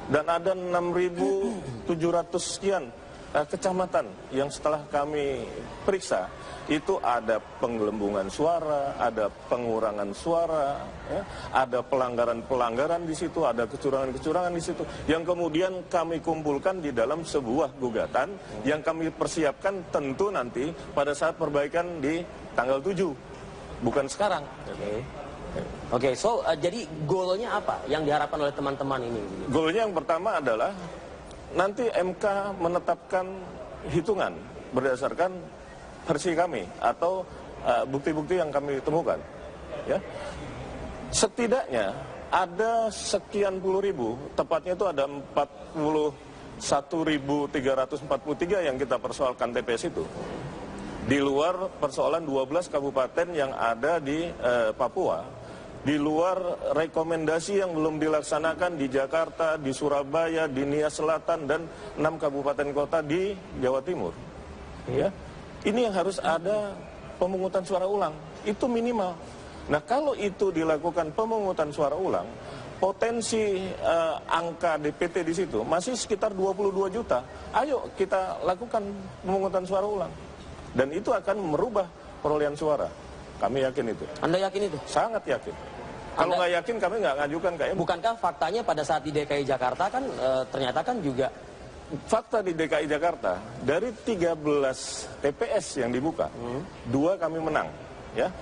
Dan ada 6.700 sekian kecamatan yang setelah kami periksa, itu ada penggelembungan suara, ada pengurangan suara, ya, ada pelanggaran-pelanggaran di situ, ada kecurangan-kecurangan di situ, yang kemudian kami kumpulkan di dalam sebuah gugatan yang kami persiapkan tentu nanti pada saat perbaikan di tanggal 7, bukan sekarang. Oke, so jadi goalnya apa yang diharapkan oleh teman-teman ini? Goalnya yang pertama adalah nanti MK menetapkan hitungan berdasarkan versi kami atau bukti-bukti yang kami temukan. Ya. Setidaknya ada sekian puluh ribu, tepatnya itu ada 41.343 yang kita persoalkan TPS itu. Di luar persoalan 12 kabupaten yang ada di Papua. Di luar rekomendasi yang belum dilaksanakan di Jakarta, di Surabaya, di Nia Selatan, dan 6 kabupaten kota di Jawa Timur. Ya. Ini yang harus ada pemungutan suara ulang. Itu minimal. Nah, kalau itu dilakukan pemungutan suara ulang, potensi angka DPT di situ masih sekitar 22 juta. Ayo kita lakukan pemungutan suara ulang. Dan itu akan merubah perolehan suara. Kami yakin itu. Anda yakin itu? Sangat yakin. Kalau nggak yakin, kami nggak ngajukan ke MK. Bukankah faktanya pada saat di DKI Jakarta kan ternyata kan juga... Fakta di DKI Jakarta, dari 13 TPS yang dibuka, 2 kami menang. Ya.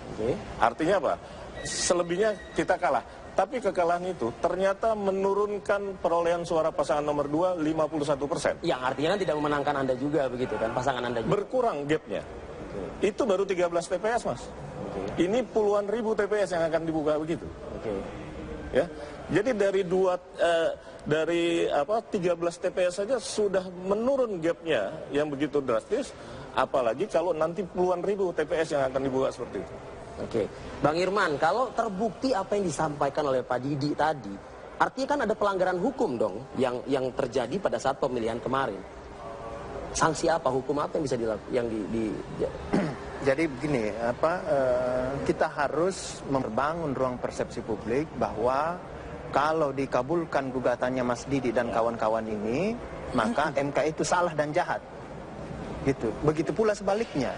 Artinya apa? Selebihnya kita kalah. Tapi kekalahan itu ternyata menurunkan perolehan suara pasangan nomor 2 51%. Yang artinya kan tidak memenangkan Anda juga begitu kan, pasangan Anda juga. Berkurang gapnya. Itu baru 13 TPS, Mas. Ini puluhan ribu TPS yang akan dibuka begitu. Ya. Jadi dari 13 TPS saja sudah menurun gapnya yang begitu drastis, apalagi kalau nanti puluhan ribu TPS yang akan dibuka seperti itu. Oke, Bang Irman, kalau terbukti apa yang disampaikan oleh Pak Didi tadi, artinya kan ada pelanggaran hukum dong yang terjadi pada saat pemilihan kemarin. Sanksi apa, hukum apa yang bisa dilakukan? Jadi begini, kita harus membangun ruang persepsi publik bahwa kalau dikabulkan gugatannya Mas Didi dan kawan-kawan ini, maka MK itu salah dan jahat. Gitu. Begitu pula sebaliknya.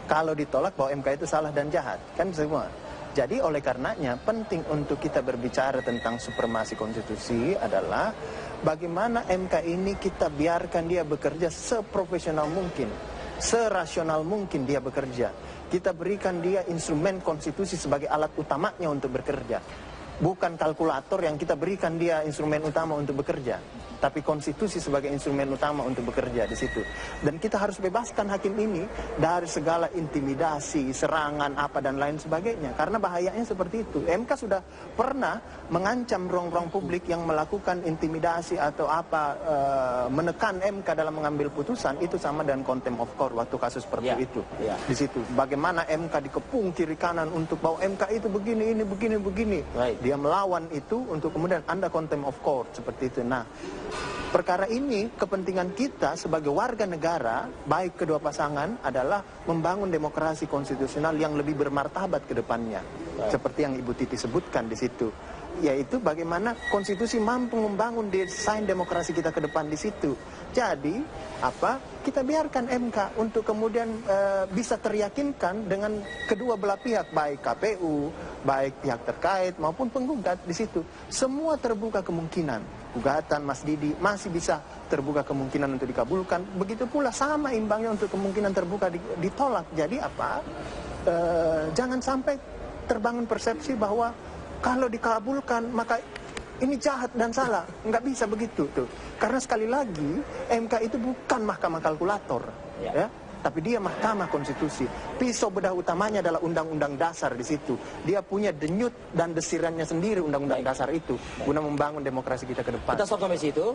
Kalau ditolak bahwa MK itu salah dan jahat, kan semua. Jadi oleh karenanya penting untuk kita berbicara tentang supremasi konstitusi adalah bagaimana MK ini kita biarkan dia bekerja seprofesional mungkin, serasional mungkin dia bekerja. Kita berikan dia instrumen konstitusi sebagai alat utamanya untuk bekerja. Bukan kalkulator yang kita berikan dia instrumen utama untuk bekerja, tapi konstitusi sebagai instrumen utama untuk bekerja di situ. Dan kita harus bebaskan hakim ini dari segala intimidasi, serangan, apa dan lain sebagainya. Karena bahayanya seperti itu. MK sudah pernah mengancam ruang-ruang publik yang melakukan intimidasi atau menekan MK dalam mengambil putusan, itu sama dengan contempt of court waktu kasus Perpu itu. Di situ. Bagaimana MK dikepung kiri kanan untuk bahwa MK itu begini, ini begini, begini. Dia melawan itu untuk kemudian Anda contempt of court seperti itu. Nah, perkara ini kepentingan kita sebagai warga negara, baik kedua pasangan, adalah membangun demokrasi konstitusional yang lebih bermartabat ke depannya. Seperti yang Ibu Titi sebutkan di situ. Yaitu bagaimana konstitusi mampu membangun desain demokrasi kita ke depan di situ. Jadi, kita biarkan MK untuk kemudian bisa teryakinkan dengan kedua belah pihak, baik KPU, baik pihak terkait maupun penggugat di situ. Semua terbuka kemungkinan. Gugatan Mas Didi masih bisa terbuka kemungkinan untuk dikabulkan. Begitu pula sama imbangnya untuk kemungkinan terbuka ditolak. Jadi jangan sampai terbangun persepsi bahwa kalau dikabulkan maka ini jahat dan salah. Nggak bisa begitu tuh. Karena sekali lagi MK itu bukan mahkamah kalkulator, ya. Tapi dia mahkamah konstitusi. Pisau bedah utamanya adalah undang-undang dasar di situ. Dia punya denyut dan desirannya sendiri undang-undang dasar itu guna membangun demokrasi kita ke depan. Kita stop sampai situ.